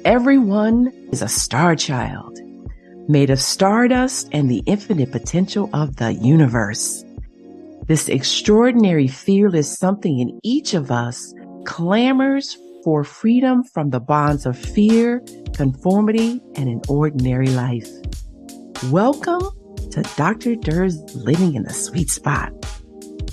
Everyone is a star child, made of stardust and the infinite potential of the universe. This extraordinary feel is something in each of us clamors for freedom from the bonds of fear, conformity, and an ordinary life. Welcome to Dr. Durr's Living in the Sweet Spot,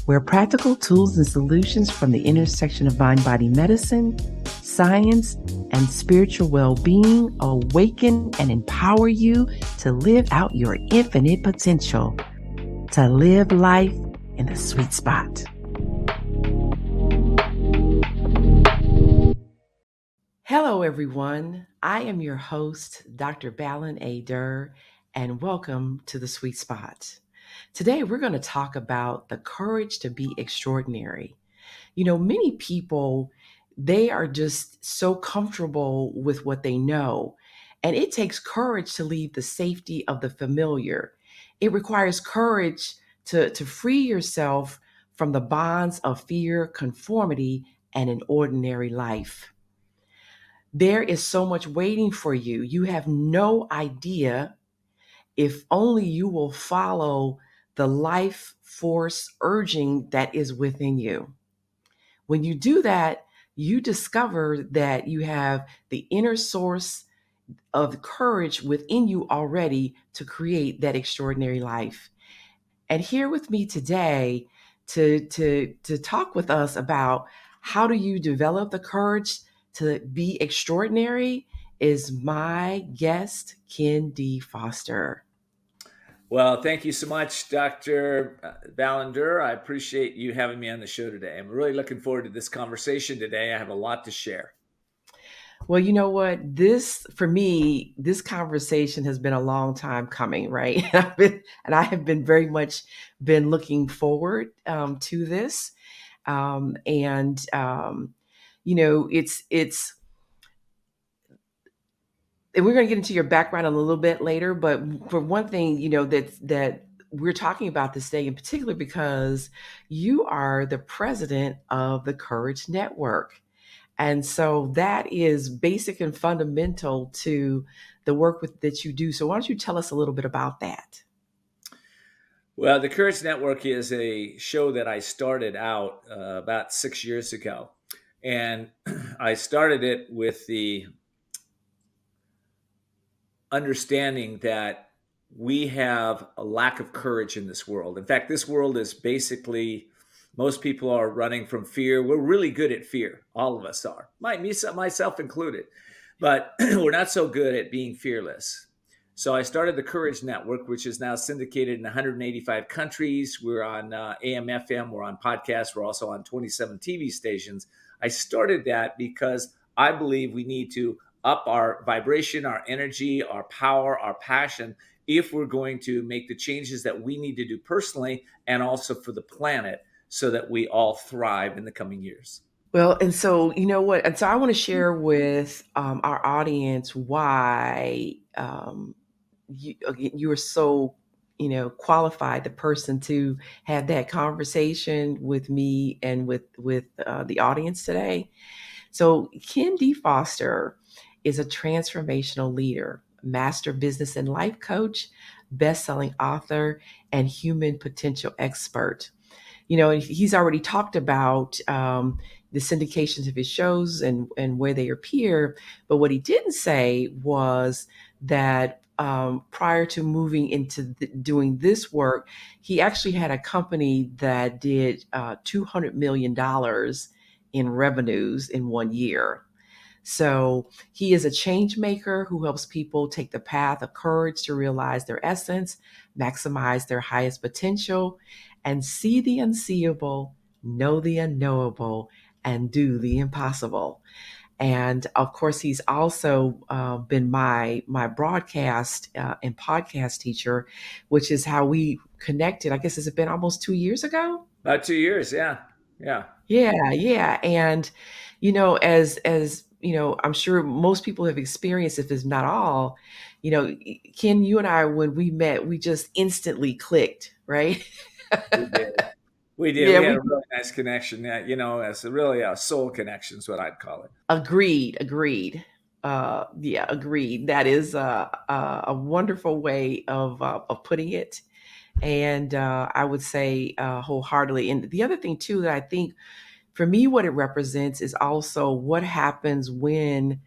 where practical tools and solutions from the intersection of mind-body medicine, science, and spiritual well-being awaken and empower you to live out your infinite potential, to live life in the sweet spot. Hello, everyone. I am your host, Dr. Balin A. Durr, and welcome to the Sweet Spot. Today, we're going to talk about the courage to be extraordinary. Many people, they are just so comfortable with what they know, and it takes courage to leave the safety of the familiar. It requires courage to free yourself from the bonds of fear, conformity, and an ordinary life. There is so much waiting for you. You have no idea. If only you will follow the life force urging that is within you. When you do that, you discover that you have the inner source of courage within you already to create that extraordinary life. And here with me today to talk with us about how do you develop the courage to be extraordinary is my guest, Ken D. Foster. Well, thank you so much, Dr. Balin Durr. I appreciate you having me on the show today. I'm really looking forward to this conversation today. I have a lot to share. Well, you know what? For me, this conversation has been a long time coming, right? I have been very much been looking forward to this. Um, and, um, it's, and we're going to get into your background a little bit later, but for one thing, that we're talking about this day in particular because you are the president of the Courage Network. And so that is basic and fundamental to the work that you do. So why don't you tell us a little bit about that? Well, the Courage Network is a show that I started out about 6 years ago. And I started it with the understanding that we have a lack of courage in this world. In fact, this world is basically, most people are running from fear. We're really good at fear. All of us are, myself included, but we're not so good at being fearless. So I started the Courage Network, which is now syndicated in 185 countries. We're on AM, FM, we're on podcasts, we're also on 27 TV stations. I started that because I believe we need to up our vibration, our energy, our power, our passion, if we're going to make the changes that we need to do personally and also for the planet so that we all thrive in the coming years. Well, and so you know what? And so I want to share with our audience why you are so qualified, the person to have that conversation with me and with the audience today. So Ken D. Foster is a transformational leader, master business and life coach, best-selling author, and human potential expert. He's already talked about the syndications of his shows and where they appear. But what he didn't say was that prior to moving into doing this work, he actually had a company that did $200 million in revenues in 1 year. So he is a change maker who helps people take the path of courage to realize their essence, maximize their highest potential, and see the unseeable, know the unknowable, and do the impossible. And of course, he's also been my broadcast and podcast teacher, which is how we connected. I guess it's been almost 2 years ago. About 2 years, yeah. Yeah. And as I'm sure most people have experienced, if it's not all, Ken, you and I, when we met, we just instantly clicked, right? We did. We did. Yeah, We had we a really nice connection. It's really a soul connection is what I'd call it. agreed. Yeah, agreed. That is a wonderful way of putting it. And I would say wholeheartedly. And the other thing, too, that I think for me, what it represents is also what happens when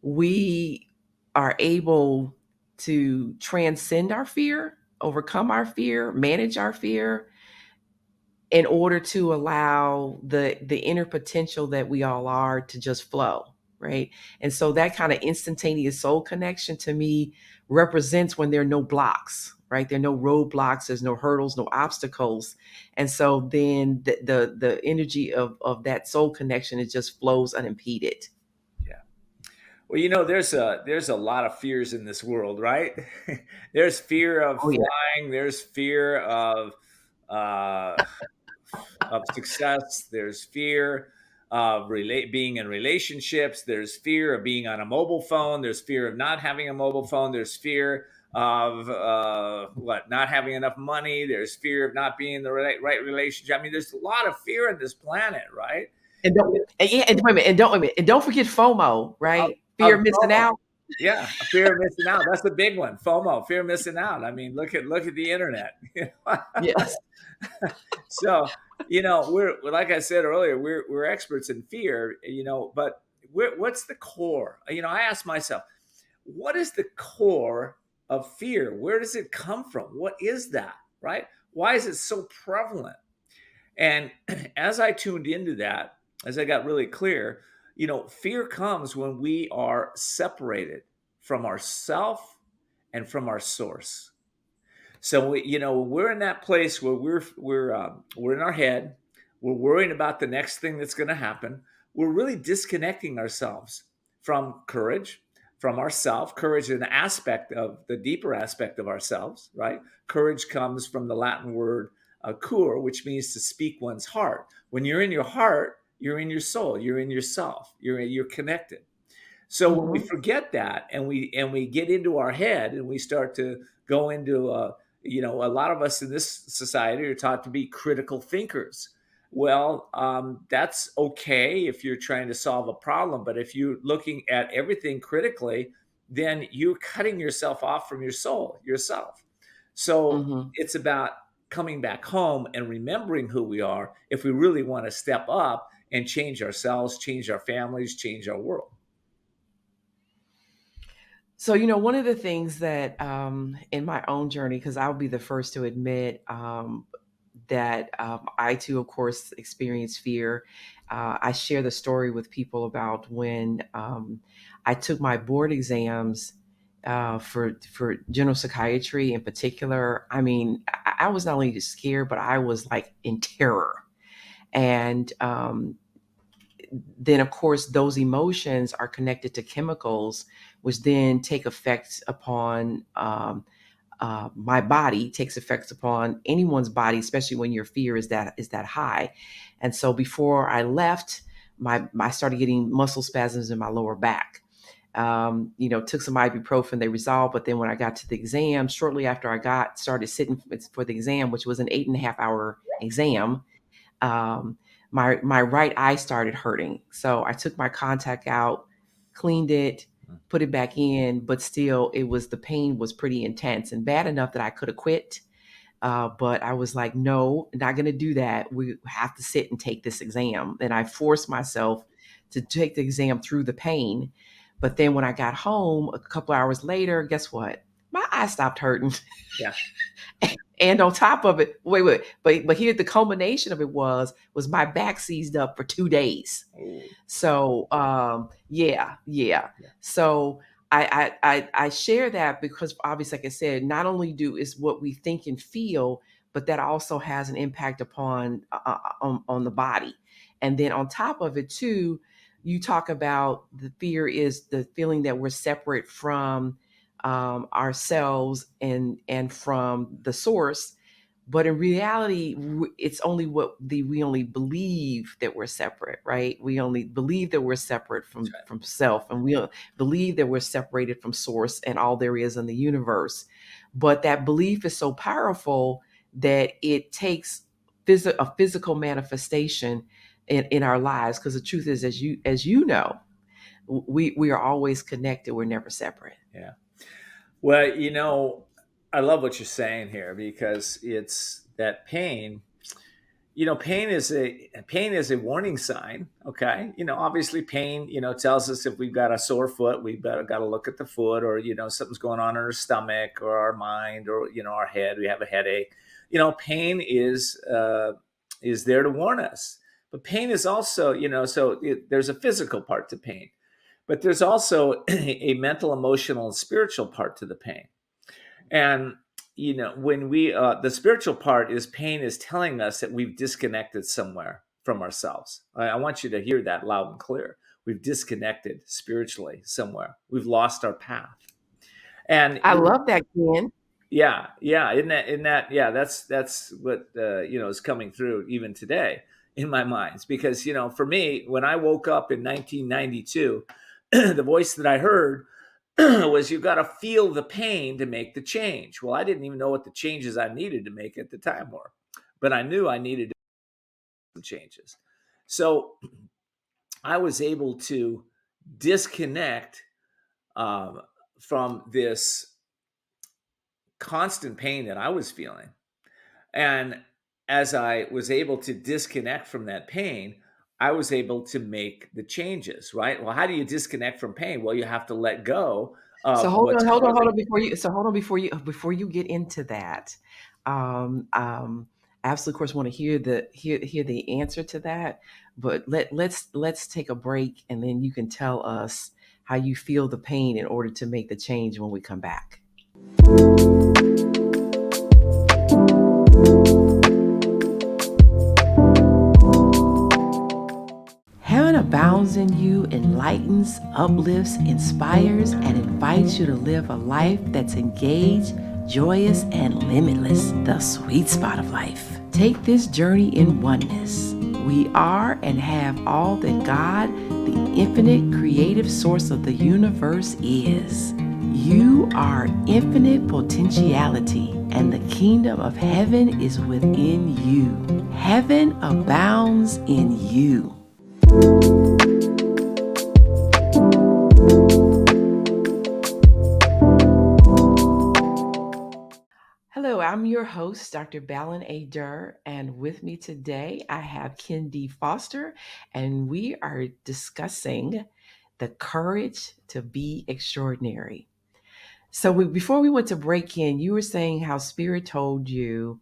we are able to transcend our fear, overcome our fear, manage our fear, in order to allow the inner potential that we all are to just flow, right? And so that kind of instantaneous soul connection to me represents when there are no blocks, right? There are no roadblocks, there's no hurdles, no obstacles. And so then the energy of that soul connection, it just flows unimpeded. Yeah. Well, there's a lot of fears in this world, right? There's fear of Oh yeah. flying. There's fear uh, of success. There's fear of being in relationships. There's fear of being on a mobile phone. There's fear of not having a mobile phone. There's fear of not having enough money. There's fear of not being in the right relationship. I mean, there's a lot of fear on this planet, right? And don't and yeah, and wait a minute, wait a minute, and don't forget FOMO, Of, right? Fear of of missing FOMO. out. Yeah, a fear of missing out. That's the big one. FOMO, fear of missing out. I mean, look at the internet. Yes. So, we're like I said earlier, we're experts in fear, but what's the core? I ask myself, what is the core of fear? Where does it come from? What is that? Right? Why is it so prevalent? And as I tuned into that, as I got really clear, fear comes when we are separated from ourself and from our source. So we're in that place where we're in our head. We're worrying about the next thing that's going to happen. We're really disconnecting ourselves from courage, from ourself. Courage is an aspect of the deeper aspect of ourselves, right? Courage comes from the Latin word cur, which means to speak one's heart. When you're in your heart, you're in your soul. You're in yourself. You're connected. So when we Hmm. forget that and we get into our head and we start to go into a lot of us in this society are taught to be critical thinkers. Well, that's okay if you're trying to solve a problem, but if you're looking at everything critically, then you're cutting yourself off from your soul, yourself. So Hmm. it's about coming back home and remembering who we are if we really want to step up and change ourselves, change our families, change our world. So, one of the things that in my own journey, because I'll be the first to admit that I too, of course, experience fear. I share the story with people about when I took my board exams for general psychiatry in particular. I mean, I was not only just scared, but I was like in terror. And then, of course, those emotions are connected to chemicals, which then take effect upon my body, takes effects upon anyone's body, especially when your fear is that high. And so before I left, I started getting muscle spasms in my lower back. Took some ibuprofen, they resolved. But then when I got to the exam, shortly after I got started sitting for the exam, which was an 8.5 hour exam, um, my right eye started hurting. So I took my contact out, cleaned it, put it back in, but still, the pain was pretty intense and bad enough that I could have quit. But I was like, no, not going to do that. We have to sit and take this exam. And I forced myself to take the exam through the pain. But then when I got home a couple hours later, guess what? My eye stopped hurting. Yeah. And on top of it, wait, but here the culmination of it was my back seized up for 2 days. Oh, So yeah, yeah. yeah. So I share that because obviously, like I said, not only do is what we think and feel, but that also has an impact upon on the body. And then on top of it too, you talk about the fear is the feeling that we're separate from ourselves and from the source. But in reality, it's only we only believe that we're separate, right? We only believe that we're separate That's from self, and believe that we're separated from source and all there is in the universe. But that belief is so powerful that it takes a physical manifestation in our lives. Because the truth is, as you know, We are always connected. We're never separate. Yeah. Well, I love what you're saying here because it's that pain. Pain is a warning sign. Okay, obviously pain tells us if we've got a sore foot, we've got to look at the foot, or something's going on in our stomach or our mind, or our head, we have a headache. Pain is there to warn us. But pain is also, there's a physical part to pain, but there's also a mental, emotional, and spiritual part to the pain. And when we the spiritual part is pain is telling us that we've disconnected somewhere from ourselves. I want you to hear that loud and clear. We've disconnected spiritually somewhere. We've lost our path. And I love that, Ken. yeah, yeah, isn't that yeah, that's what is coming through even today in my minds, because for me, when I woke up in 1992, the voice that I heard was, you got to feel the pain to make the change. Well, I didn't even know what the changes I needed to make at the time were, but I knew I needed some changes. So I was able to disconnect um, from this constant pain that I was feeling. And as I was able to disconnect from that pain, I was able to make the changes, right? Well, how do you disconnect from pain? Well, you have to let go So of hold what's on, hold on, hold causing. on before you. So hold on before you get into that. Um, um, I absolutely, of course, want to hear the answer to that. But let's take a break, and then you can tell us how you feel the pain in order to make the change when we come back. Heaven abounds in you, enlightens, uplifts, inspires, and invites you to live a life that's engaged, joyous, and limitless, the sweet spot of life. Take this journey in oneness. We are and have all that God, the infinite creative source of the universe, is. You are infinite potentiality, and the kingdom of heaven is within you. Heaven abounds in you. Hello, I'm your host, Dr. Balin A. Durr, and with me today I have Ken D. Foster, and we are discussing the courage to be extraordinary. So, before we went to break in, you were saying how Spirit told you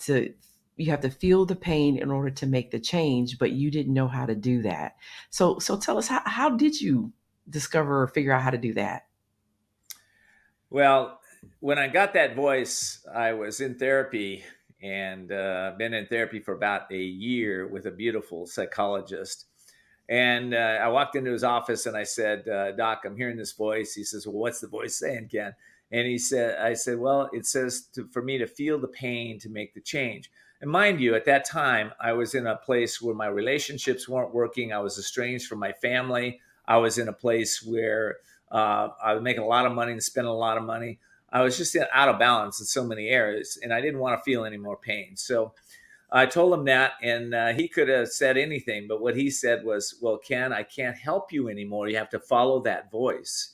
to you have to feel the pain in order to make the change, but you didn't know how to do that. So tell us, how did you discover or figure out how to do that? Well, when I got that voice, I was in therapy, and been in therapy for about a year with a beautiful psychologist. And I walked into his office and I said, "Doc, I'm hearing this voice." He says, "Well, what's the voice saying, Ken?" And I said, "Well, it says for me to feel the pain to make the change." And mind you, at that time, I was in a place where my relationships weren't working. I was estranged from my family. I was in a place where I was making a lot of money and spending a lot of money. I was just out of balance in so many areas, and I didn't want to feel any more pain. So I told him that, and he could have said anything, but what he said was, "Well, Ken, I can't help you anymore. You have to follow that voice."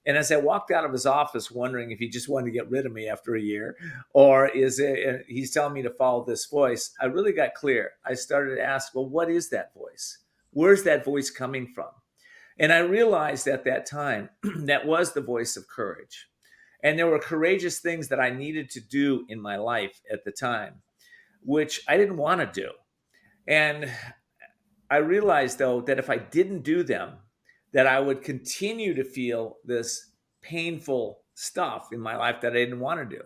And as I walked out of his office, wondering if he just wanted to get rid of me after a year, or is it he's telling me to follow this voice, I really got clear. I started to ask, well, what is that voice? Where's that voice coming from? And I realized at that time that was the voice of courage. And there were courageous things that I needed to do in my life at the time, which I didn't want to do. And I realized, though, that if I didn't do them, that I would continue to feel this painful stuff in my life that I didn't want to do.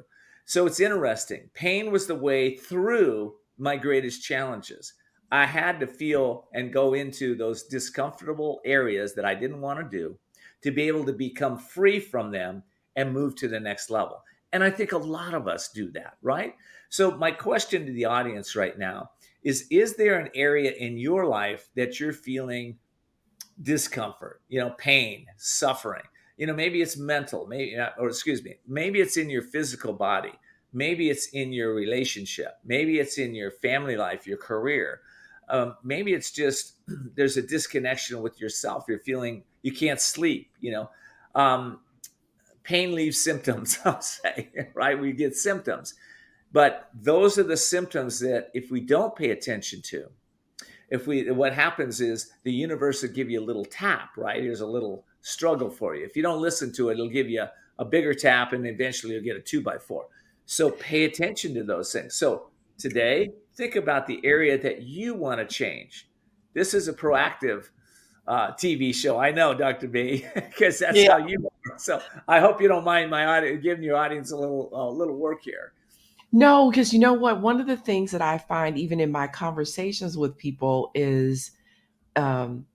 So it's interesting. Pain was the way through my greatest challenges. I had to feel and go into those discomfortable areas that I didn't want to do to be able to become free from them and move to the next level. And I think a lot of us do that, right? So, my question to the audience right now is there an area in your life that you're feeling discomfort, pain, suffering? Maybe it's mental, maybe, or excuse me, maybe it's in your physical body, maybe it's in your relationship, maybe it's in your family life, your career. Maybe it's just there's a disconnection with yourself. You're feeling You can't sleep. Um, pain leaves symptoms. I'll say, right? We get symptoms, but those are the symptoms that if we don't pay attention to, if we what happens is the universe will give you a little tap, right? Here's a little struggle for you. If you don't listen to it, it'll give you a bigger tap, and eventually you'll get a 2x4. So pay attention to those things. So today, think about the area that you want to change. This is a proactive TV show. I know, Dr. B, because that's Yeah. how you are. So I hope you don't mind my audience, giving your audience a little work here. No, because you know what? One of the things that I find, even in my conversations with people, is um,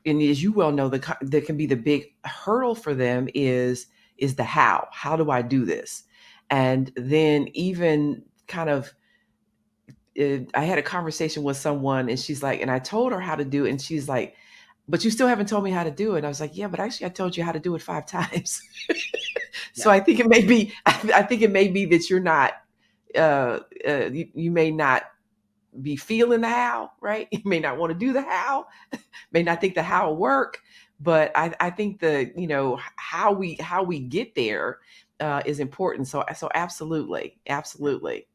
and as you well know, that can be the big hurdle for them is the how. How do I do this? And then even kind of, I had a conversation with someone, and she's like, and I told her how to do it, and she's like, but you still haven't told me how to do it. And I was like, yeah, but actually, I told you how to do it 5 times. So Yeah. I think it may be, I think it may be that you're not, you may not be feeling the how, right? You may not want to do the how, may not think the how will work, but I think the, how we get there is important. So absolutely, Yeah. absolutely.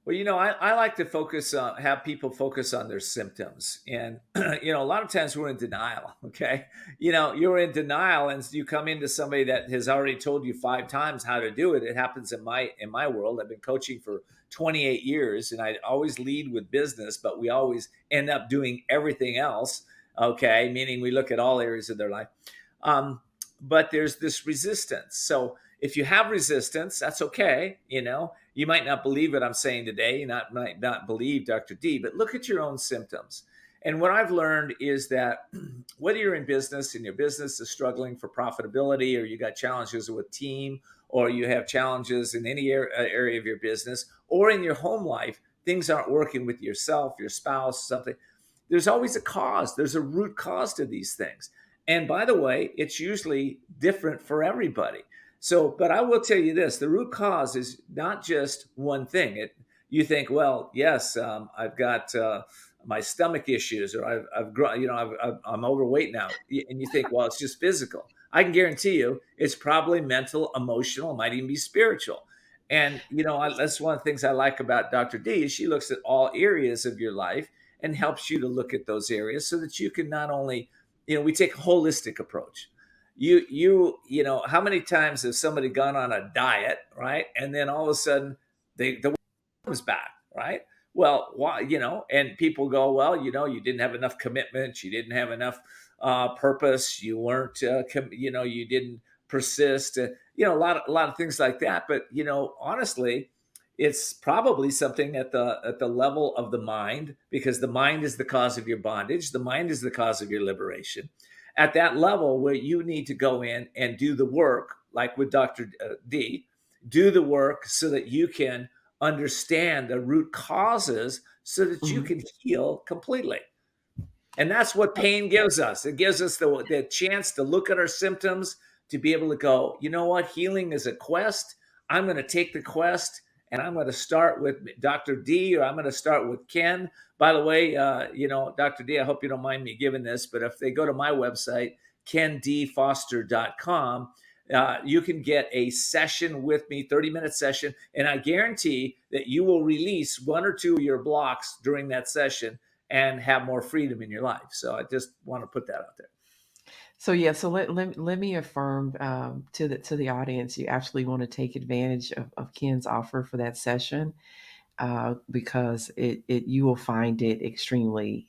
Well, I like to have people focus on their symptoms. And, a lot of times we're in denial. Okay. You're in denial and you come into somebody that has already told you 5 times how to do it. It happens in my world. I've been coaching for 28 years and I always lead with business, but we always end up doing everything else. Okay. Meaning we look at all areas of their life. Um, but there's this resistance. So if you have resistance, that's okay. You might not believe what I'm saying today. Might not believe Dr. D, but look at your own symptoms. And what I've learned is that whether you're in business and your business is struggling for profitability, or you got challenges with team, or you have challenges in any area of your business, or in your home life, things aren't working with yourself, your spouse, something. There's always a cause. There's a root cause to these things. And by the way, it's usually different for everybody. So, but I will tell you this: the root cause is not just one thing. You think, well, yes, I've got my stomach issues, or I've grown, I'm overweight now, and you think, well, it's just physical. I can guarantee you, it's probably mental, emotional, it might even be spiritual. And that's one of the things I like about Dr. D is she looks at all areas of your life and helps you to look at those areas so that you can not only, we take a holistic approach. How many times has somebody gone on a diet, right? And then all of a sudden the comes back, right? Well, why, and people go, well, you didn't have enough commitment, you didn't have enough purpose, you weren't, you didn't persist, a lot of things like that. But honestly, it's probably something at the level of the mind, because the mind is the cause of your bondage, the mind is the cause of your liberation. At that level where you need to go in and do the work, like with Dr. D, do the work so that you can understand the root causes so that you Mhm. can heal completely. And that's what pain gives us. It gives us the chance to look at our symptoms, to be able to go, you know what? Healing is a quest. I'm going to take the quest and I'm going to start with Dr. D, or I'm going to start with Ken. By the way, Dr. D, I hope you don't mind me giving this, but if they go to my website, kendfoster.com, you can get a session with me, 30-minute session, and I guarantee that you will release one or two of your blocks during that session and have more freedom in your life. So I just want to put that out there. So yeah, so let me affirm to the audience, you actually want to take advantage of Ken's offer for that session, because you will find it extremely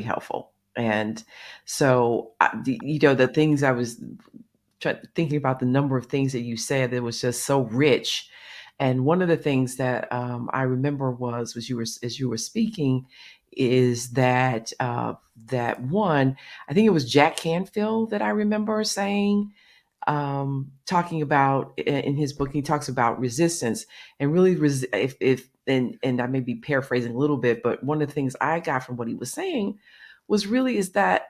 helpful. And so the things I was thinking about, the number of things that you said that was just so rich. And one of the things that I remember was you were as you were speaking, is that that one, I think it was Jack Canfield that I remember saying, talking about in his book, he talks about resistance and really if and I may be paraphrasing a little bit, but one of the things I got from what he was saying was really is that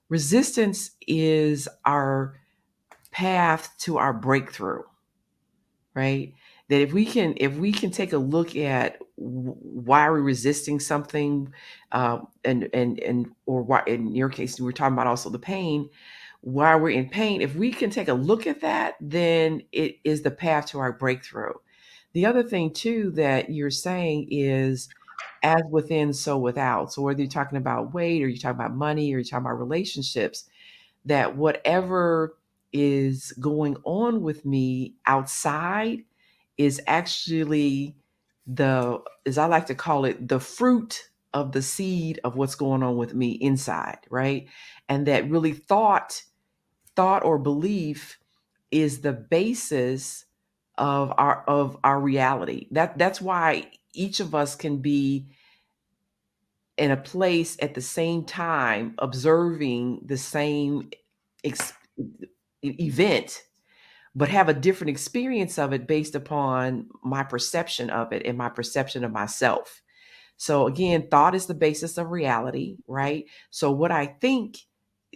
resistance is our path to our breakthrough, right? that if we can take a look at why we're resisting something, and or why, in your case we're talking about also the pain, why we're in pain. If we can take a look at that, then it is the path to our breakthrough. The other thing too that you're saying is, as within so without. So whether you're talking about weight, or you're talking about money, or you're talking about relationships, that whatever is going on with me outside is actually the, as I like to call it, the fruit of the seed of what's going on with me inside, right? And that really thought or belief is the basis of our reality. That's why each of us can be in a place at the same time observing the same ex- event, but have a different experience of it based upon my perception of it and my perception of myself. So again, thought is the basis of reality, right? So what I think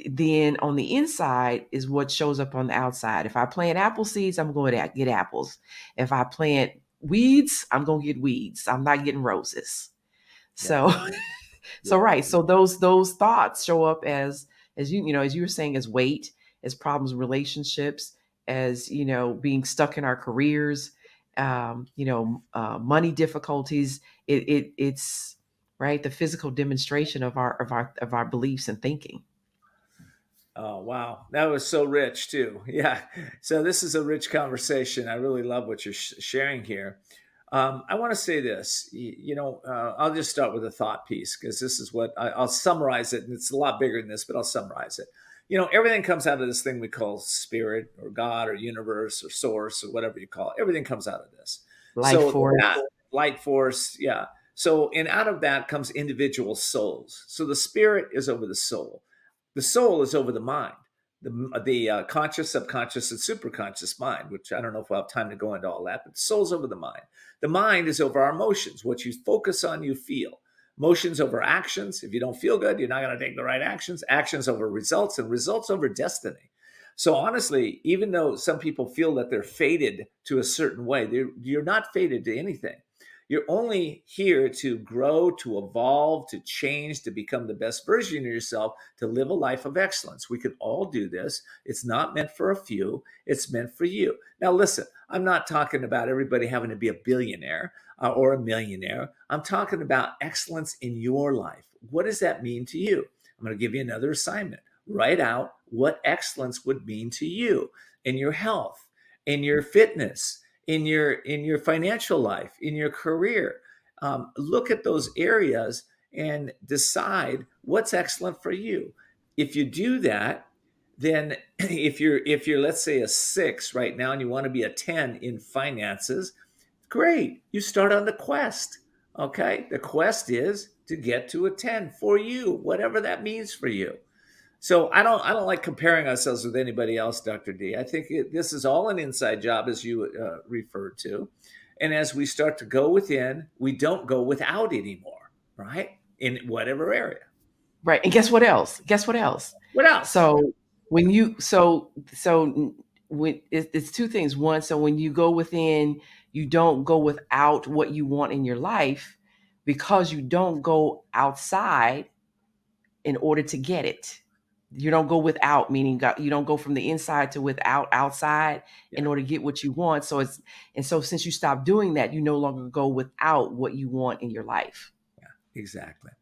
then on the inside is what shows up on the outside. If I plant apple seeds, I'm going to get apples. If I plant weeds, I'm going to get weeds. I'm not getting roses. Yeah. So so Yeah. right. So those thoughts show up as as you were saying, as weight, as problems in relationships, as being stuck in our careers, money difficulties. It's right, the physical demonstration of our beliefs and thinking. Oh, wow. That was so rich, too. Yeah. So, this is a rich conversation. I really love what you're sharing here. I want to say this. I'll just start with a thought piece because this is what I'll summarize it. And it's a lot bigger than this, but I'll summarize it. Everything comes out of this thing we call spirit or God or universe or source or whatever you call it. Everything comes out of this. Life So, force. that light force, yeah. So, and out of that comes individual souls. So, the spirit is over the soul. The soul is over the mind, the conscious, subconscious, and superconscious mind, which I don't know if we'll have time to go into all that, but the soul's over the mind. The mind is over our emotions. What you focus on, you feel. Emotions over actions. If you don't feel good, you're not going to take the right actions. Actions over results, and results over destiny. So honestly, even though some people feel that they're fated to a certain way, you're not fated to anything. You're only here to grow, to evolve, to change, to become the best version of yourself, to live a life of excellence. We can all do this. It's not meant for a few, it's meant for you. Now, listen, I'm not talking about everybody having to be a billionaire or a millionaire. I'm talking about excellence in your life. What does that mean to you? I'm going to give you another assignment. Write out what excellence would mean to you in your health, in your fitness, in your financial life, in your career. Look at those areas and decide what's excellent for you. If you do that, then if you're let's say a 6 right now and you want to be a 10 in finances, great. You start on the quest. Okay? The quest is to get to a 10 for you, whatever that means for you. So I don't like comparing ourselves with anybody else, Dr. D. I think this is all an inside job, as you referred to. And as we start to go within, we don't go without anymore, right? In whatever area. Right. And guess what else? Guess what else? What else? So when you so when it's two things. One, so when you go within, you don't go without what you want in your life, because you don't go outside in order to get it. You don't go without, meaning you don't go from the inside to without outside in Yeah. order to get what you want. So since you stop doing that, you no longer go without what you want in your life. Exactly.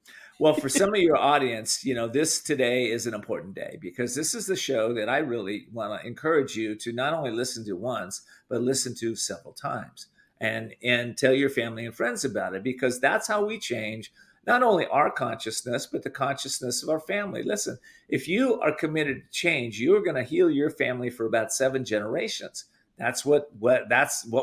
Well, for some of your audience, this today is an important day because this is the show that I really want to encourage you to not only listen to once, but listen to several times and tell your family and friends about it, because that's how we change not only our consciousness, but the consciousness of our family. Listen, if you are committed to change, you're going to heal your family for about 7 generations. That's what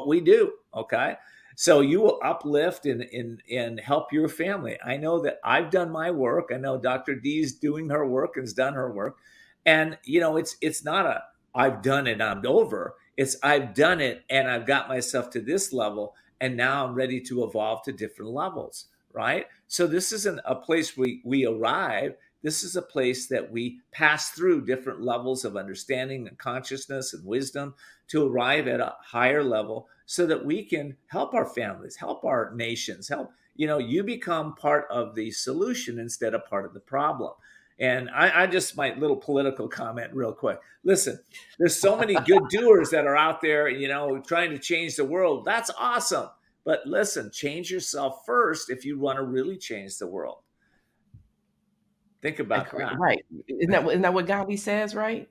we do. Okay. So you will uplift and help your family. I know that I've done my work. I know Dr. D's doing her work and has done her work. And it's not a I've done it, I'm over. It's I've done it and I've got myself to this level and now I'm ready to evolve to different levels, right? So this isn't a place we arrive. This is a place that we pass through different levels of understanding and consciousness and wisdom to arrive at a higher level so that we can help our families, help our nations, help, you become part of the solution instead of part of the problem. And I just, my little political comment real quick. Listen, there's so many good doers that are out there, trying to change the world. That's awesome. But listen, change yourself first if you want to really change the world. Think about Agree, that. right. Isn't that what Gandhi says, right?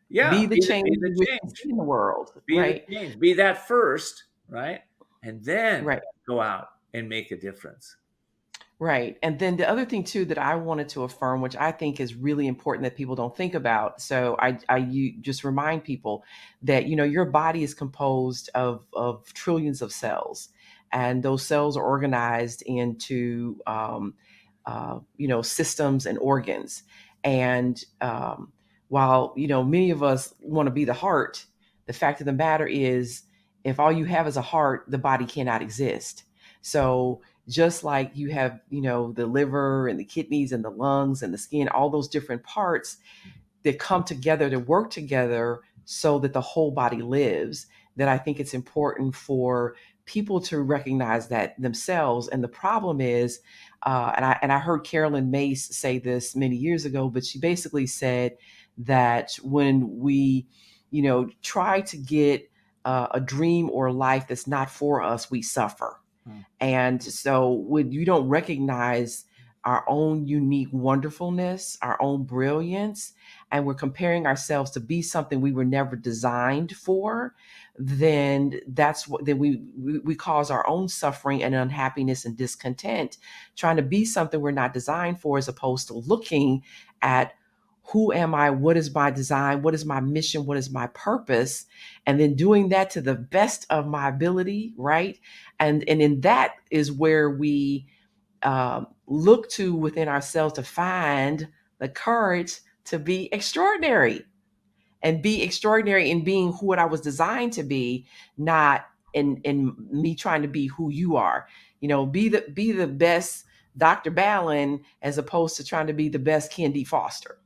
Yeah, Be the be change the you wish to change. see in the world, Be the right? change. Be that first, right? And then Right. go out and make a difference. Right. And then the other thing too that I wanted to affirm, which I think is really important that people don't think about. So you just remind people that, your body is composed of trillions of cells, and those cells are organized into, systems and organs. And while, many of us want to be the heart, the fact of the matter is, if all you have is a heart, the body cannot exist. So just like you have, the liver and the kidneys and the lungs and the skin, all those different parts that come together to work together so that the whole body lives, that I think it's important for people to recognize that themselves. And the problem is, and I heard Carolyn Mace say this many years ago, but she basically said that when we, try to get a dream or a life that's not for us, we suffer. Hmm. And so when you don't recognize our own unique wonderfulness, our own brilliance, and we're comparing ourselves to be something we were never designed for, then that's what then we cause our own suffering and unhappiness and discontent, trying to be something we're not designed for, as opposed to looking at who am I, what is my design, what is my mission, what is my purpose, and then doing that to the best of my ability, right? And in that is where we look to within ourselves to find the courage to be extraordinary, and be extraordinary in being who what I was designed to be, not in me trying to be who you are. Be the best Dr. Balin, as opposed to trying to be the best Kendi Foster.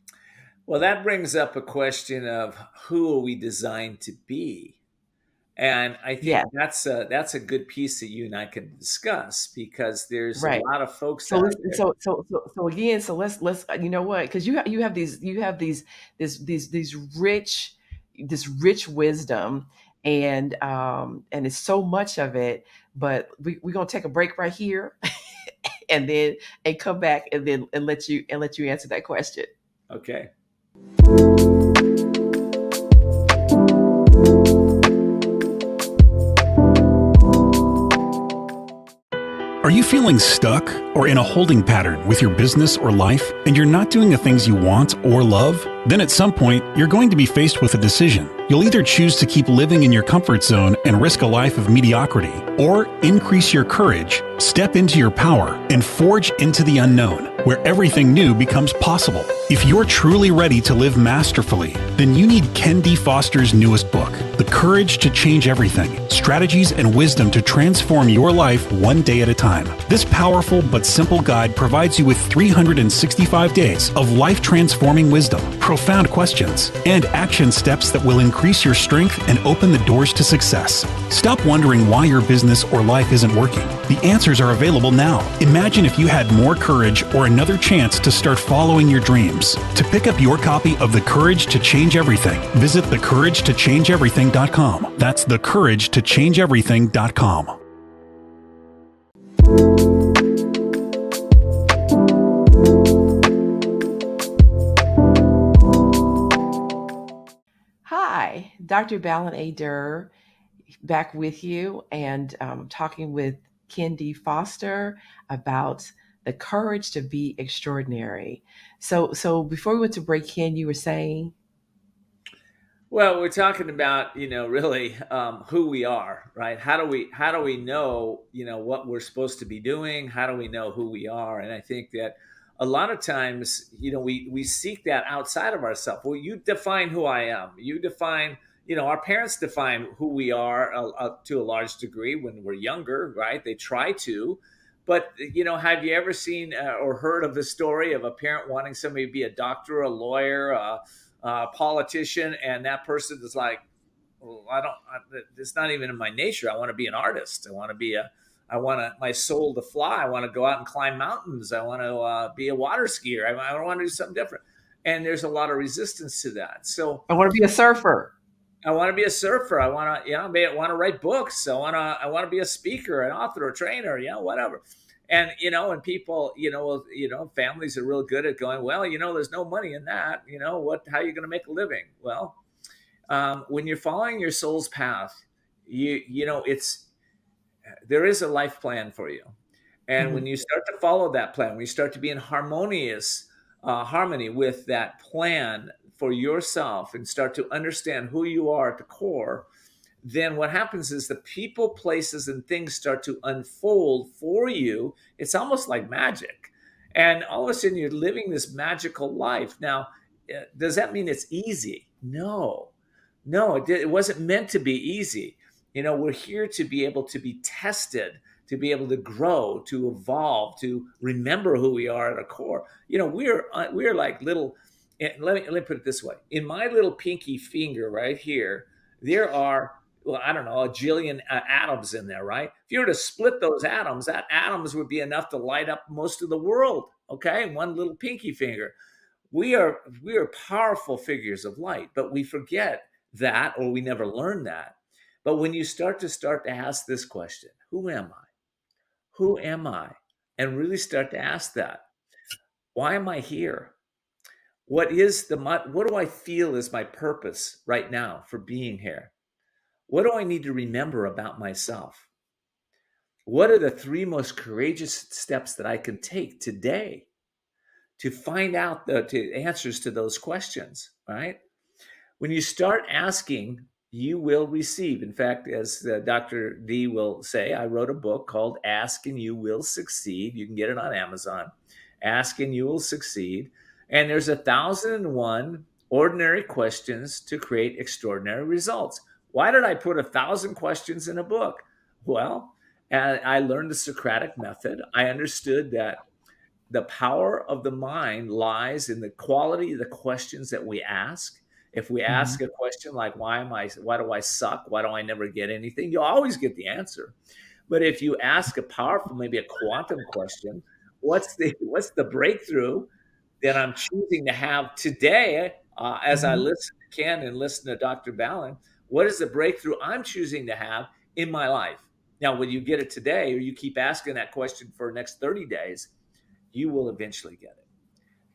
Well, that brings up a question of who are we designed to be? And I think Yeah, that's a good piece that you and I can discuss because there's a right. lot of folks So out let's there. so again, so let's you know what? Because you have these these rich this rich wisdom, and it's so much of it. But we're gonna take a break right here, and then and come back, and then and let you answer that question. Okay. Are you feeling stuck or in a holding pattern with your business or life, and you're not doing the things you want or love? Then at some point, you're going to be faced with a decision. You'll either choose to keep living in your comfort zone and risk a life of mediocrity, or increase your courage, step into your power, and forge into the unknown, where everything new becomes possible. If you're truly ready to live masterfully, then you need Ken D. Foster's newest book, The Courage to Change Everything: Strategies and Wisdom to Transform Your Life One Day at a Time. This powerful but simple guide provides you with 365 days of life-transforming wisdom, profound questions, and action steps that will increase your strength and open the doors to success. Stop wondering why your business or life isn't working. The answers are available now. Imagine if you had more courage or another chance to start following your dreams. To pick up your copy of The Courage to Change Everything, visit thecouragetochangeeverything.com. That's thecouragetochangeeverything.com. Hi, Dr. Balin A. Durr, back with you, and talking with Kendi Foster about the courage to be extraordinary. So before we went to break, Ken, you were saying, Well, we're talking about, really who we are, right? How do we know, what we're supposed to be doing? How do we know who we are? And I think that a lot of times, we seek that outside of ourselves. Well, you define who I am. You define, our parents define who we are to a large degree when we're younger, right? They try to. But have you ever seen or heard of the story of a parent wanting somebody to be a doctor, a lawyer, a politician, and that person is like, well, it's not even in my nature. I want to be an artist. I want my soul to fly. I want to go out and climb mountains. I want to be a water skier. I want to do something different. And there's a lot of resistance to that. So I want to be a surfer. I want to be a surfer. I want to, want to write books. I want to be a speaker, an author, a trainer, whatever. And, and people, families are real good at going, well, there's no money in that. How are you going to make a living? Well, when you're following your soul's path, there is a life plan for you. And when Mhm. you start to follow that plan, when you start to be in harmony with that plan for yourself and start to understand who you are at the core, then what happens is the people, places, and things start to unfold for you. It's almost like magic. And all of a sudden, you're living this magical life. Now, does that mean it's easy? No, no, it wasn't meant to be easy. We're here to be able to be tested, to be able to grow, to evolve, to remember who we are at our core. We're like little. Let me put it this way: in my little pinky finger right here, there are, well, I don't know, a jillion atoms in there, right? If you were to split those atoms, that atoms would be enough to light up most of the world. Okay, one little pinky finger. We are powerful figures of light, but we forget that, or we never learn that. But when you start to ask this question, who am I? Who am I? And really start to ask that. Why am I here? What do I feel is my purpose right now for being here? What do I need to remember about myself? What are the three most courageous steps that I can take today to find out the answers to those questions, right? When you start asking, you will receive. In fact, as Dr. D will say, I wrote a book called Ask and You Will Succeed. You can get it on Amazon. Ask and You Will Succeed. And there's 1,001 ordinary questions to create extraordinary results. Why did I put 1,000 questions in a book? Well, I learned the Socratic method. I understood that the power of the mind lies in the quality of the questions that we ask. If we ask Mhm. a question like, why do I suck? Why do I never get anything? You'll always get the answer. But if you ask a powerful, maybe a quantum question, what's the breakthrough that I'm choosing to have today, as I Mhm. listen to Ken and listen to Dr. Balin? What is the breakthrough I'm choosing to have in my life? Now, when you get it today, or you keep asking that question for the next 30 days, you will eventually get it.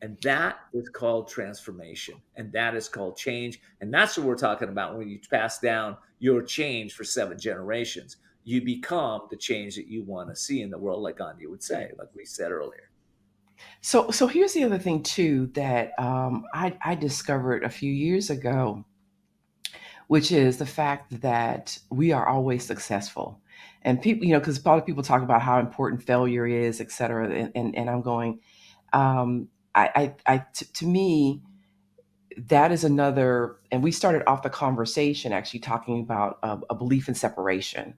And that is called transformation. And that is called change. And that's what we're talking about when you pass down your change for 7 generations. You become the change that you want to see in the world, like Gandhi would say, like we said earlier. So here's the other thing too that I discovered a few years ago, which is the fact that we are always successful. And people, because a lot of people talk about how important failure is, et cetera. And I'm going, to me, that is another, and we started off the conversation actually talking about a belief in separation.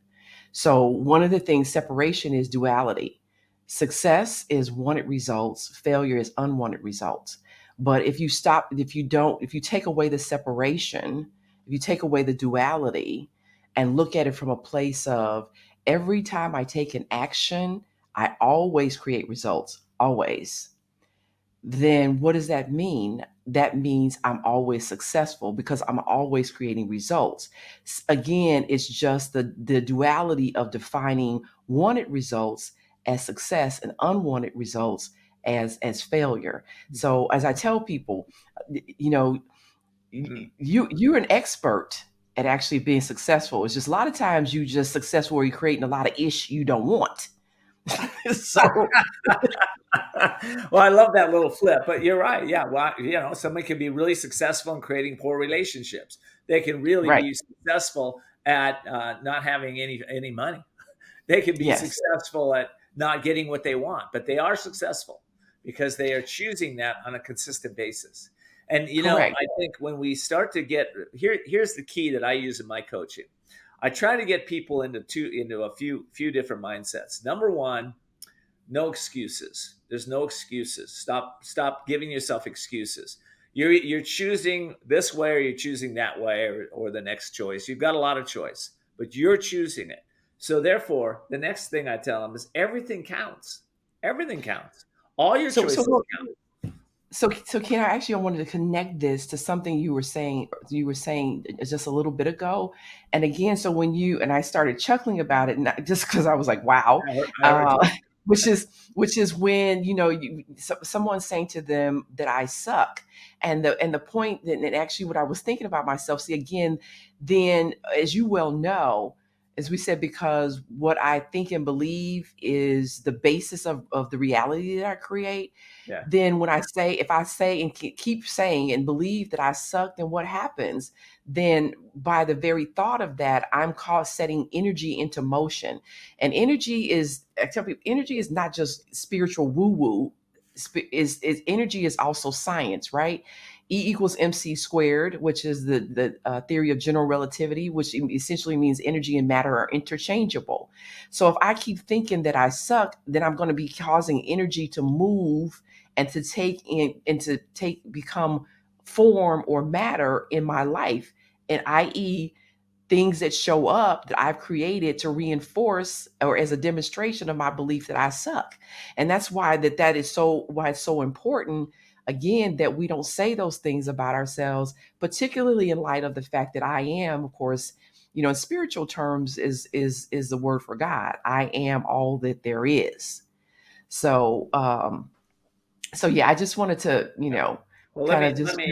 So one of the things, separation is duality. Success is wanted results, failure is unwanted results. But if you take away the separation, if you take away the duality and look at it from a place of every time I take an action, I always create results, always, then what does that mean? That means I'm always successful because I'm always creating results. Again, it's just the duality of defining wanted results as success and unwanted results as failure. So as I tell people, you know, Mm. you're an expert at actually being successful. It's just a lot of times you just successful where you're creating a lot of ish you don't want. So Well, I love that little flip, but you're right. Yeah. Well, somebody can be really successful in creating poor relationships. They can really right. be successful at not having any money. They can be Yes. successful at not getting what they want, but they are successful because they are choosing that on a consistent basis. And Correct. I think when we start to get here's the key that I use in my coaching. I try to get people into a few different mindsets. Number one, No excuses. There's no excuses. Stop giving yourself excuses. You're choosing this way or you're choosing that way, or the next choice. You've got a lot of choice, but you're choosing it. So therefore, the next thing I tell them is everything counts. Everything counts. All your So so choices what count. so Ken, I wanted to connect this to something you were saying just a little bit ago. And again, so when you and I started chuckling about it, not just because I was like, wow, I heard uh, you. which is when, someone's saying to them that I suck. And the point that, and actually what I was thinking about myself, see again, then as you well know, as we said, because what I think and believe is the basis of the reality that I create, Yeah. then when if I say and keep saying and believe that I suck, then what happens? Then by the very thought of that, I'm called setting energy into motion. And I tell people, energy is not just spiritual woo woo. Is energy is also science, right? E equals mc squared, which is the theory of general relativity, which essentially means energy and matter are interchangeable. So if I keep thinking that I suck, then I'm going to be causing energy to move and to take become form or matter in my life, and i.e. things that show up that I've created to reinforce or as a demonstration of my belief that I suck. And that's that is so why it's so important, again, that we don't say those things about ourselves, particularly in light of the fact that I am, of course, in spiritual terms, is the word for God. I am all that there is. So so yeah, I just wanted to, Well, kind of just make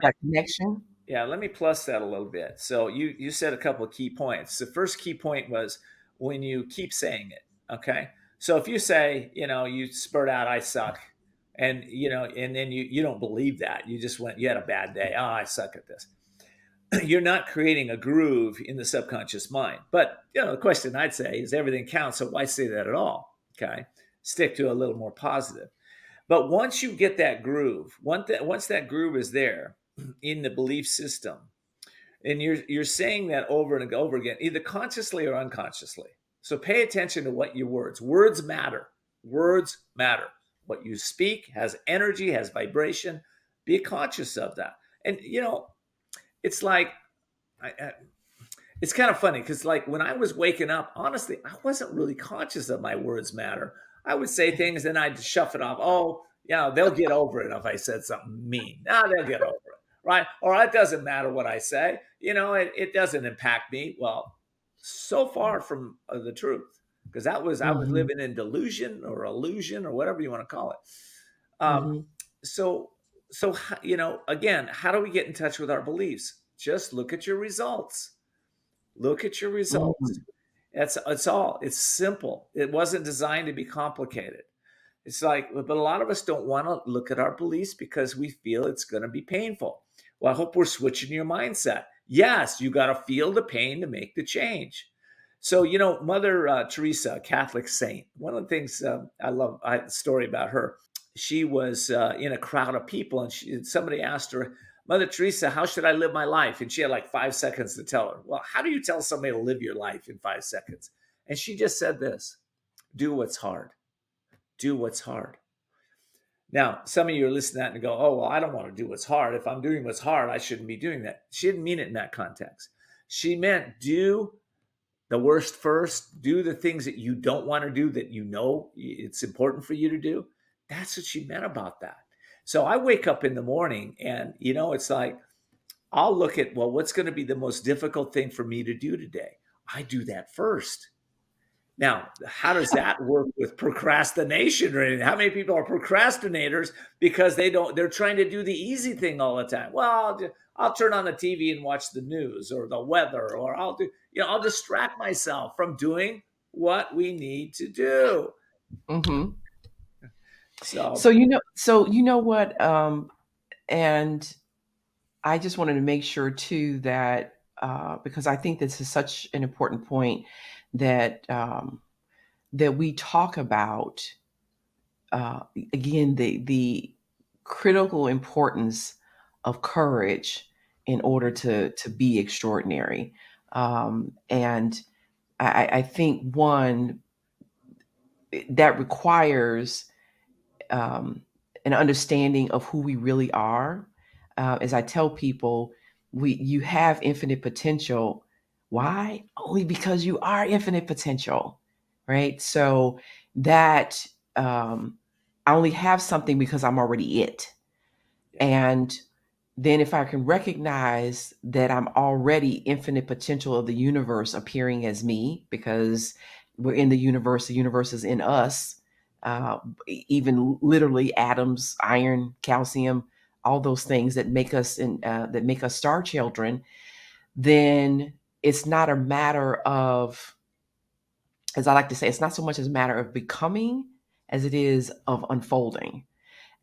that connection. let me plus that a little bit. So you said a couple of key points. The first key point was when you keep saying it. Okay. So if you say, you spurt out, I suck, and and then you don't believe that. You just you had a bad day. Oh, I suck at this. You're not creating a groove in the subconscious mind. But the question I'd say is everything counts. So why say that at all? Okay. Stick to a little more positive. But once you get that groove, once that groove is there in the belief system, and you're saying that over and over again, either consciously or unconsciously. So pay attention to what your words matter. Words matter. What you speak has energy, has vibration. Be conscious of that. And it's like I, it's kind of funny because like when I was waking up, honestly, I wasn't really conscious of my words matter. I would say things and I'd shove it off. Oh, yeah, they'll get over it if I said something mean. No, they'll get over it, right? Or it doesn't matter what I say. It doesn't impact me. Well, so far from the truth, because I was Hmm. living in delusion or illusion or whatever you want to call it. Um, Hmm. so again, how do we get in touch with our beliefs? Just look at your results. Look at your results. Hmm. It's all. It's simple. It wasn't designed to be complicated. It's like, but a lot of us don't want to look at our beliefs because we feel it's going to be painful. Well, I hope we're switching your mindset. Yes, you got to feel the pain to make the change. So, Mother Teresa, a Catholic saint, one of the things I love, a story about her. She was in a crowd of people, and somebody asked her, Mother Teresa, how should I live my life? And she had like 5 seconds to tell her. Well, how do you tell somebody to live your life in 5 seconds? And she just said this: do what's hard. Do what's hard. Now, some of you are listening to that and go, oh, well, I don't want to do what's hard. If I'm doing what's hard, I shouldn't be doing that. She didn't mean it in that context. She meant do the worst first, do the things that you don't want to do that it's important for you to do. That's what she meant about that. So I wake up in the morning and, it's like, I'll look at, well, what's going to be the most difficult thing for me to do today? I do that first. Now, how does that work with procrastination or anything? How many people are procrastinators because they're trying to do the easy thing all the time? Well, I'll turn on the TV and watch the news or the weather, or I'll distract myself from doing what we need to do. Hmm. So, So what, and I just wanted to make sure too that, because I think this is such an important point, that that we talk about, uh, again, the critical importance of courage in order to be extraordinary. And I think one, that requires um, an understanding of who we really are. As I tell people, you have infinite potential. Why? Only because you are infinite potential, right? So that I only have something because I'm already it. Yeah. And then if I can recognize that I'm already infinite potential of the universe appearing as me, because we're in the universe is in us, even literally atoms, iron, calcium, all those things that make us that make us star children, then it's not a matter of, as I like to say, it's not so much as a matter of becoming as it is of unfolding.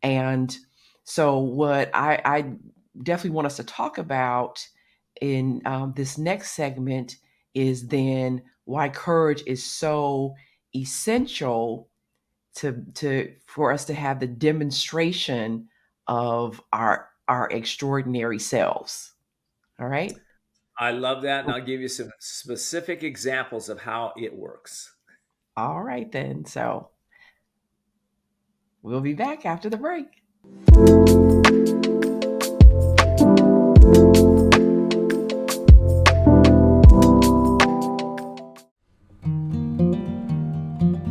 And so, what I definitely want us to talk about in this next segment is then why courage is so essential to for us to have the demonstration of our extraordinary selves. All right. I love that. And I'll give you some specific examples of how it works. All right then. So we'll be back after the break.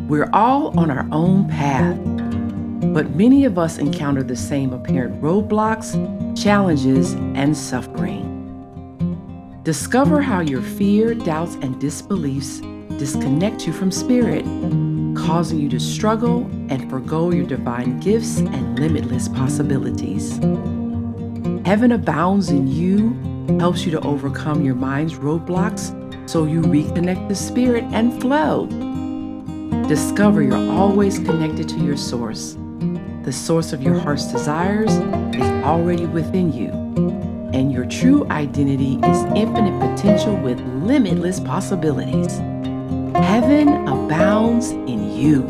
We're all on our own path, but many of us encounter the same apparent roadblocks, challenges, and suffering. Discover how your fear, doubts, and disbeliefs disconnect you from spirit, causing you to struggle and forgo your divine gifts and limitless possibilities. Heaven Abounds in You helps you to overcome your mind's roadblocks so you reconnect the spirit and flow. Discover you're always connected to your source. The source of your heart's desires is already within you, and your true identity is infinite potential with limitless possibilities. Heaven abounds in you.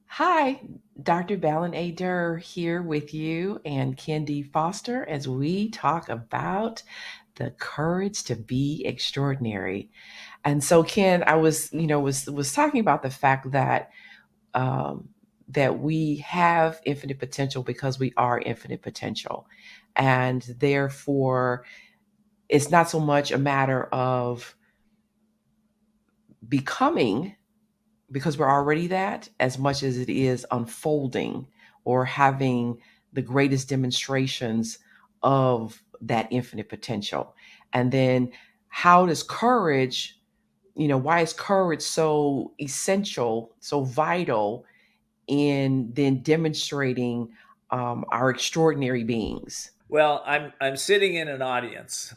Hi, Dr. Balin A. Durr here with you and Kendi Foster as we talk about the courage to be extraordinary. And so, Ken, I was, was talking about the fact that um, that we have infinite potential because we are infinite potential, and therefore, it's not so much a matter of becoming because we're already that as much as it is unfolding or having the greatest demonstrations of that infinite potential. And then, how does courage, why is courage so essential, so vital in then demonstrating our extraordinary beings? Well, I'm sitting in an audience,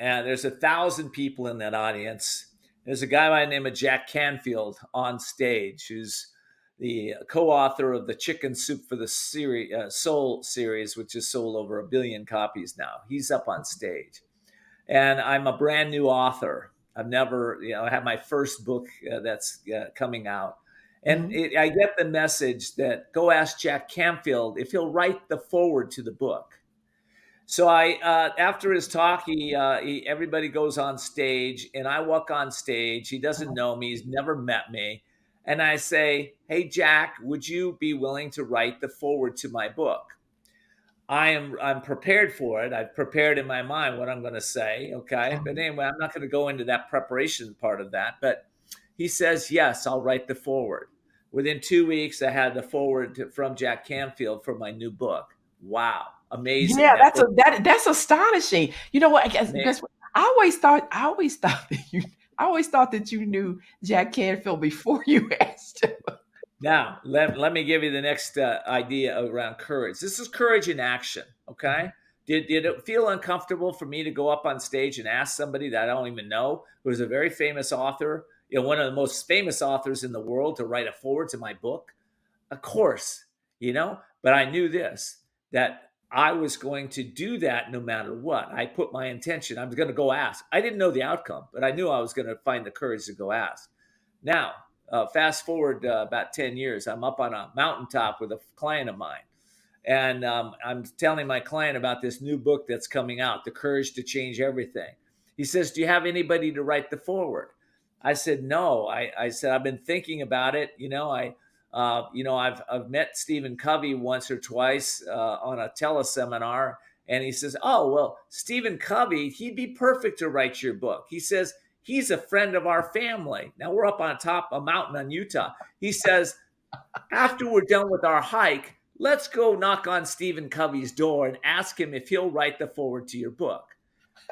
and there's 1,000 people in that audience. There's a guy by the name of Jack Canfield on stage, who's the co-author of the Chicken Soup for the Soul series, which has sold over 1 billion copies now. He's up on stage, and I'm a brand new author. I've never, I have my first book that's coming out. And Mhm. I get the message that go ask Jack Canfield if he'll write the forward to the book. So after his talk, everybody goes on stage, and I walk on stage. He doesn't know me; he's never met me, and I say, "Hey, Jack, would you be willing to write the forward to my book?" I'm prepared for it. I've prepared in my mind what I'm going to say. Okay, but anyway, I'm not going to go into that preparation part of that. But he says, "Yes, I'll write the forward." Within 2 weeks, I had the forward from Jack Canfield for my new book. Wow, amazing! Yeah, That book. that's astonishing. You know what? I guess I always thought that I always thought that you knew Jack Canfield before you asked him. Now, let me give you the next idea around courage. This is courage in action. Okay. Did it feel uncomfortable for me to go up on stage and ask somebody that I don't even know, who is a very famous author, one of the most famous authors in the world, to write a forward to my book? Of course, but I knew this, that I was going to do that no matter what. I put my intention, I was going to go ask. I didn't know the outcome, but I knew I was going to find the courage to go ask. Now, fast forward about 10 years, I'm up on a mountaintop with a client of mine. And I'm telling my client about this new book that's coming out, The Courage to Change Everything. He says, do you have anybody to write the foreword? I said, no. I said, I've been thinking about it. I've met Stephen Covey once or twice on a teleseminar. And he says, oh, well, Stephen Covey, he'd be perfect to write your book. He says, he's a friend of our family. Now we're up on top of a mountain in Utah. He says, after we're done with our hike, let's go knock on Stephen Covey's door and ask him if he'll write the foreword to your book.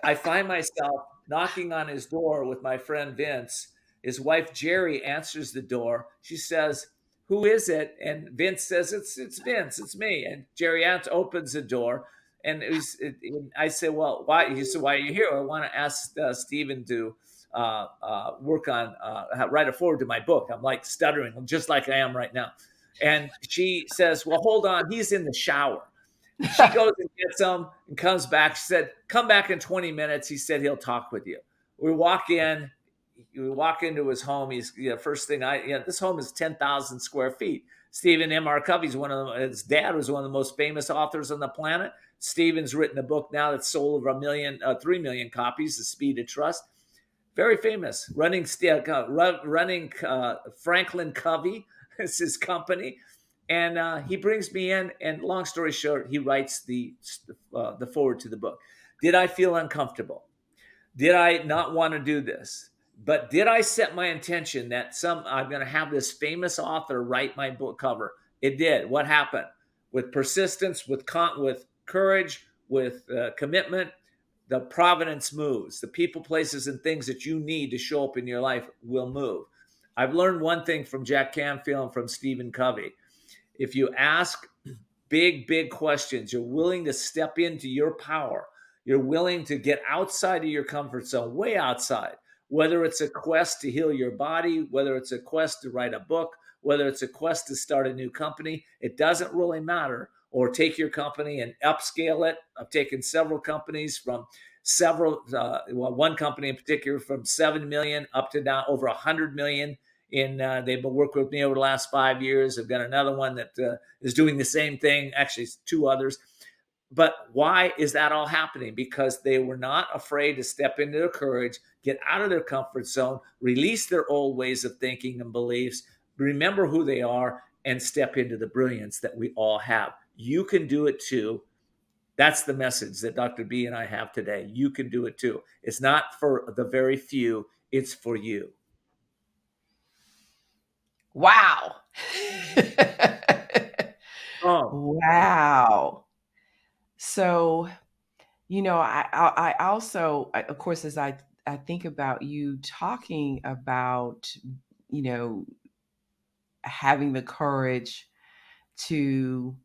I find myself knocking on his door with my friend Vince. His wife Jerry answers the door. She says, "Who is it?" And Vince says, "It's Vince. It's me." And Jerry opens the door, and I say, "Well, why?" He said, "Why are you here?" I want to ask Stephen to work on write a foreword to my book. I'm like stuttering, just like I am right now. And she says, "Well, hold on. He's in the shower." She goes and gets him and comes back. She said, "Come back in 20 minutes." He said he'll talk with you. We walk in. We walk into his home. He's first thing this home is 10,000 square feet. Stephen M.R. Covey's his dad was one of the most famous authors on the planet. Stephen's written a book now that's sold over 3 million copies, The Speed of Trust. Very famous. Running Franklin Covey is his company. And he brings me in, and long story short, he writes the foreword to the book. Did I feel uncomfortable? Did I not want to do this? But did I set my intention that I'm going to have this famous author write my book cover? It did. What happened? With persistence, with courage, with commitment, the providence moves. The people, places, and things that you need to show up in your life will move. I've learned one thing from Jack Canfield and from Stephen Covey. If you ask big questions, you're willing to step into your power. You're willing to get outside of your comfort zone, way outside, whether it's a quest to heal your body, whether it's a quest to write a book, whether it's a quest to start a new company, it doesn't really matter. Or take your company and upscale it. I've taken several companies from one company in particular from 7 million up to now over 100 million. They've been working with me over the last 5 years. I've got another one that is doing the same thing. Actually, 2 others. But why is that all happening? Because they were not afraid to step into their courage, get out of their comfort zone, release their old ways of thinking and beliefs, remember who they are, and step into the brilliance that we all have. You can do it too. That's the message that Dr. B and I have today. You can do it too. It's not for the very few. It's for you. Wow. Oh, Wow. So, I also, of course, as I think about you talking about, you know, having the courage to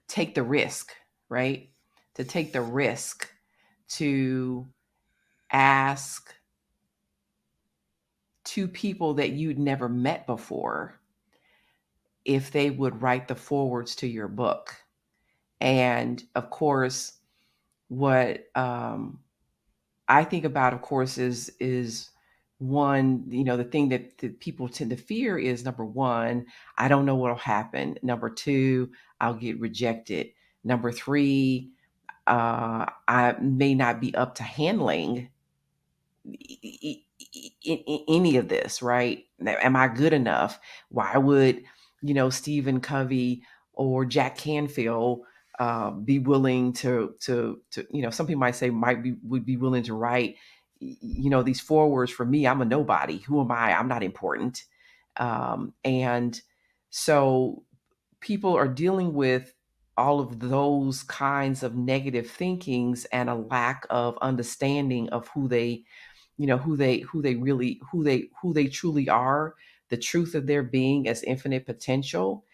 take the risk, right? To take the risk to ask 2 people that you'd never met before if they would write the forewords to your book. And of course, what I think about, of course, is one, the thing that people tend to fear is, number one, I don't know what'll happen. Number two, I'll get rejected. Number three, I may not be up to handling any of this, right? Am I good enough? Why would, Stephen Covey or Jack Canfield be willing to some people might say would be willing to write, these forewords for me? I'm a nobody. Who am I? I'm not important. And so people are dealing with all of those kinds of negative thinkings and a lack of understanding of who they truly are, the truth of their being as infinite potential.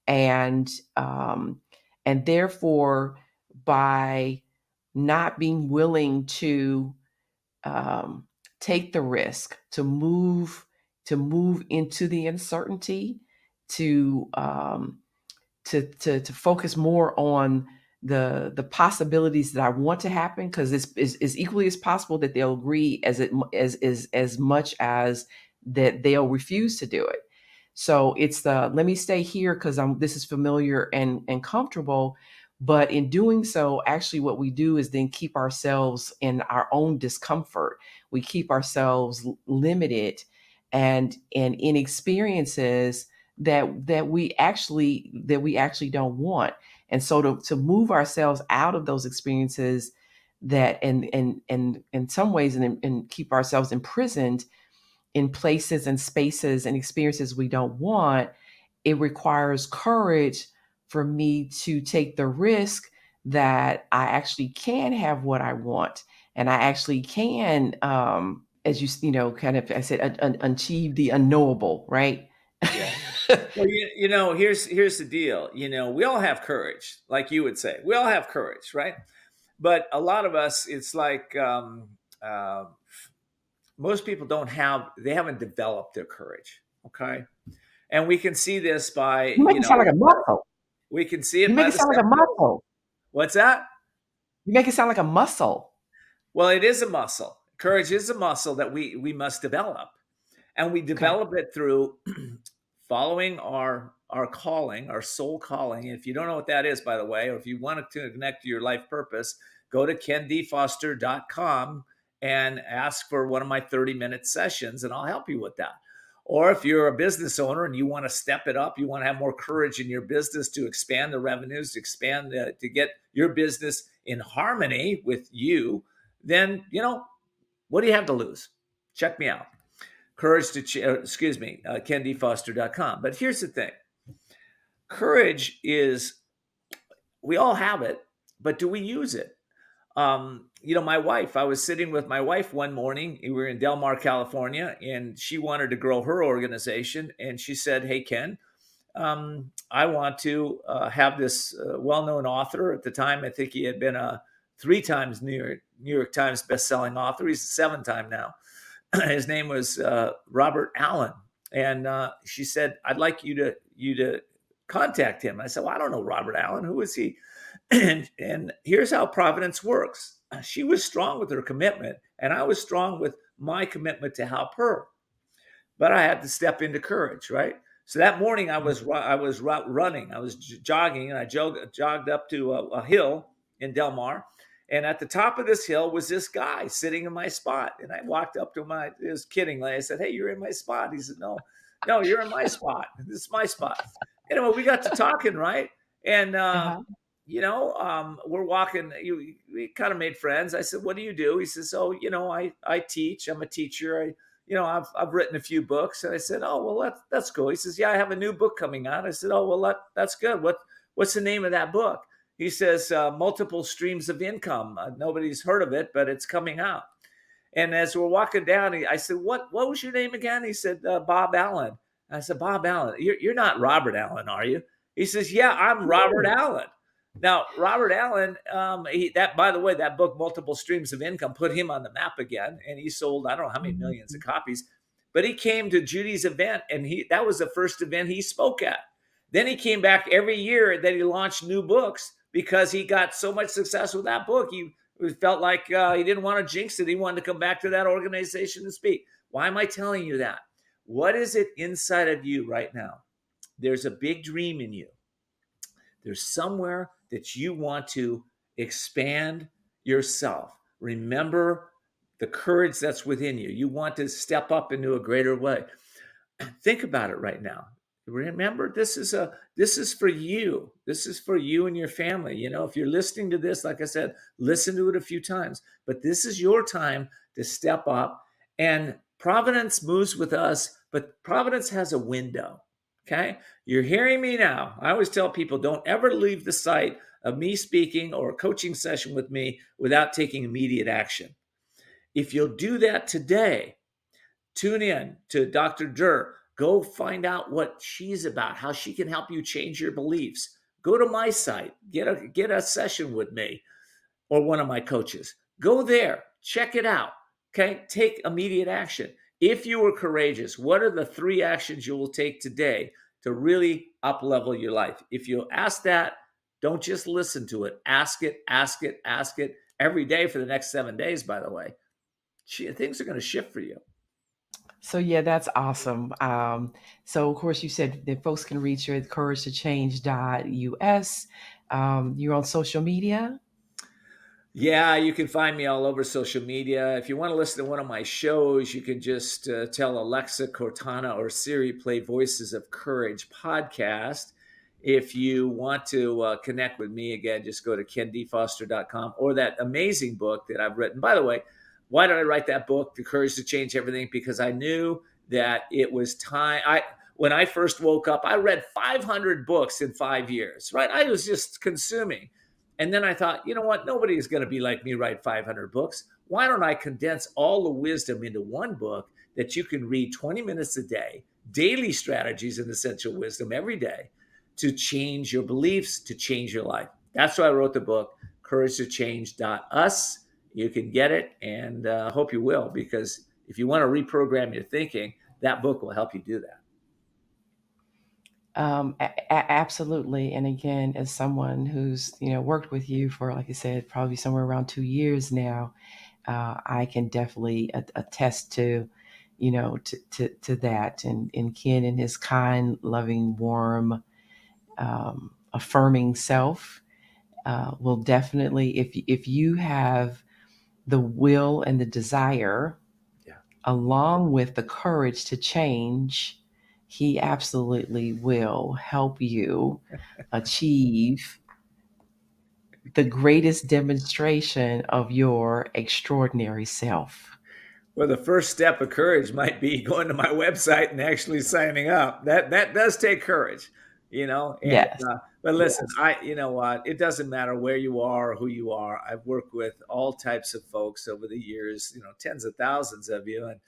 And um and therefore, by not being willing to um take the risk to move into the uncertainty, to to focus more on the possibilities that I want to happen, because it's equally as possible that they'll agree as much as that they'll refuse to do it. So it's the let me stay here because I'm this is familiar and comfortable. But in doing so, actually what we do is then keep ourselves in our own discomfort. We keep ourselves limited and in experiences that we actually don't want. And so to move ourselves out of those experiences that and in some ways and keep ourselves imprisoned in places and spaces and experiences we don't want, it requires courage for me to take the risk that I actually can have what I want, and I actually can, as kind of I said, achieve the unknowable, right? Yeah. Well, here's the deal. We all have courage, like you would say. We all have courage, right? But a lot of us, it's like most people they haven't developed their courage. Okay. And we can see this by, You make it sound like a muscle. we can see You it make by it the sound like a steps. muscle. What's that? You make it sound like a muscle. Well, it is a muscle. Courage is a muscle that we must develop. And we Okay. develop it through following our calling, our soul calling. And if you don't know what that is, by the way, or if you want to connect to your life purpose, go to kendfoster.com and ask for one of my 30-minute sessions, and I'll help you with that. Or if you're a business owner and you want to step it up, you want to have more courage in your business to expand the revenues, to get your business in harmony with you, then what do you have to lose? Check me out. KenDFoster.com. But here's the thing. Courage is, we all have it, but do we use it? My wife, I was sitting with my wife one morning. We were in Del Mar, California, and she wanted to grow her organization. And she said, "Hey, Ken, I want to have this well-known author." At the time, I think he had been a 3 times New York Times best-selling author. He's a 7-time now. His name was Robert Allen, and she said, "I'd like you to contact him." I said, "Well, I don't know Robert Allen. Who is he?" And here's how Providence works. She was strong with her commitment, and I was strong with my commitment to help her. But I had to step into courage, right? So that morning I was running, I was jogging, and I jogged up to a hill in Del Mar. And at the top of this hill was this guy sitting in my spot. And I walked up to him. I was kidding. I said, "Hey, you're in my spot." He said, No, you're in my spot. This is my spot. Anyway, we got to talking, right? And Uh-huh. we're walking. We kind of made friends. I said, "What do you do?" He says, "Oh, I teach. I'm a teacher. I've written a few books." And I said, "Oh, well, that's cool." He says, "Yeah, I have a new book coming out." I said, "Oh, well, that's good. What's the name of that book?" He says, "Multiple Streams of Income." Nobody's heard of it, but it's coming out. And as we're walking down, I said, "What was your name again?" He said, "Bob Allen." I said, "Bob Allen, you're not Robert Allen, are you?" He says, "Yeah, I'm Robert Allen." Now, Robert Allen, by the way, that book, Multiple Streams of Income, put him on the map again, and he sold I don't know how many millions of copies. But he came to Judy's event, and that was the first event he spoke at. Then he came back every year that he launched new books because he got so much success with that book. He felt like he didn't want to jinx it. He wanted to come back to that organization and speak. Why am I telling you that? What is it inside of you right now? There's a big dream in you. There's somewhere that you want to expand yourself. Remember the courage that's within you. You want to step up into a greater way. Think about it right now. Remember, this is for you. This is for you and your family. If you're listening to this, like I said, listen to it a few times. But this is your time to step up. And Providence moves with us, but Providence has a window. Okay, you're hearing me now. I always tell people, don't ever leave the site of me speaking or a coaching session with me without taking immediate action. If you'll do that today, tune in to Dr. Durr. Go find out what she's about, how she can help you change your beliefs. Go to my site, get a session with me or one of my coaches. Go there, check it out. Okay, take immediate action. If you were courageous, what are the 3 actions you will take today to really up level your life? If you ask that, don't just listen to it. Ask it, ask it, ask it every day for the next 7 days, by the way. Things are going to shift for you. So yeah, that's awesome. So of course you said that folks can reach you at couragetochange.us. You're on social media. Yeah, you can find me all over social media. If you want to listen to one of my shows, you can just tell Alexa, Cortana, or Siri play Voices of Courage podcast. If you want to connect with me again, just go to kendfoster.com or that amazing book that I've written. By the way, why did I write that book, The Courage to Change Everything? Because I knew that it was time. When I first woke up, I read 500 books in 5 years, right? I was just consuming. And then I thought, you know what? Nobody is going to be like me, write 500 books. Why don't I condense all the wisdom into one book that you can read 20 minutes a day, daily strategies and essential wisdom every day to change your beliefs, to change your life? That's why I wrote the book, couragetochange.us. You can get it, and I hope you will, because if you want to reprogram your thinking, that book will help you do that. Absolutely. And again, as someone who's worked with you for, like I said, probably somewhere around 2 years now, I can definitely attest to, to that. And Ken and his kind, loving, warm, affirming self will definitely, if you have the will and the desire, Yeah. along with the courage to change, he absolutely will help you achieve the greatest demonstration of your extraordinary self. Well, the first step of courage might be going to my website and actually signing up. That does take courage, you know. And Yes, but listen, yes. you know what? It doesn't matter where you are or who you are. I've worked with all types of folks over the years, tens of thousands of you, and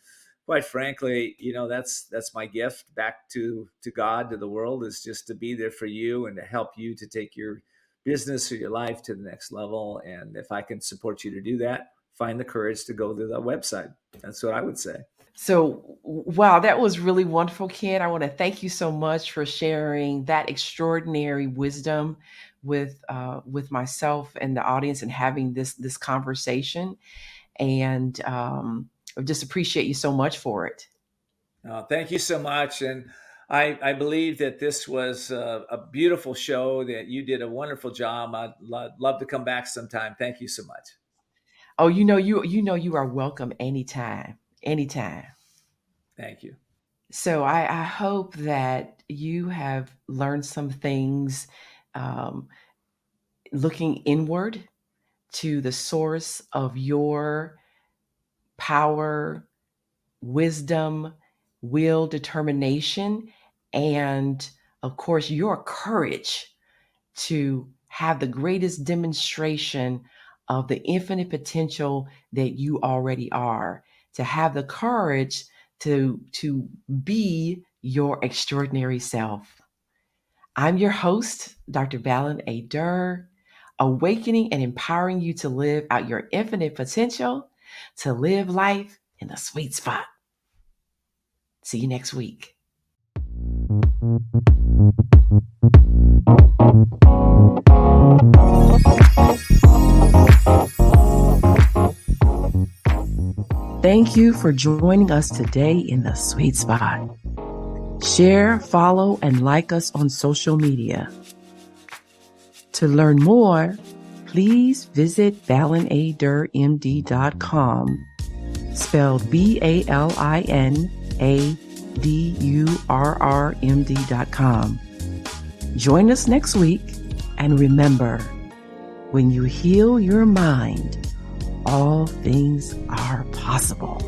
quite frankly, that's my gift back to God, to the world, is just to be there for you and to help you to take your business or your life to the next level. And if I can support you to do that, find the courage to go to the website. That's what I would say. So, wow, that was really wonderful, Ken. I want to thank you so much for sharing that extraordinary wisdom with myself and the audience, and having this conversation. And I just appreciate you so much for it. Thank you so much. And I believe that this was a beautiful show, that you did a wonderful job. I'd love to come back sometime. Thank you so much. Oh, you are welcome anytime, anytime. Thank you. So I hope that you have learned some things, um, looking inward to the source of your power, wisdom, will, determination, and of course, your courage to have the greatest demonstration of the infinite potential that you already are, to have the courage to be your extraordinary self. I'm your host, Dr. Balin A. Durr, awakening and empowering you to live out your infinite potential, to live life in the sweet spot. See you next week. Thank you for joining us today in the sweet spot. Share, follow, and like us on social media. To learn more, please visit balinadurmd.com, spelled BALINADURRMD.com. Join us next week, and remember, when you heal your mind, all things are possible.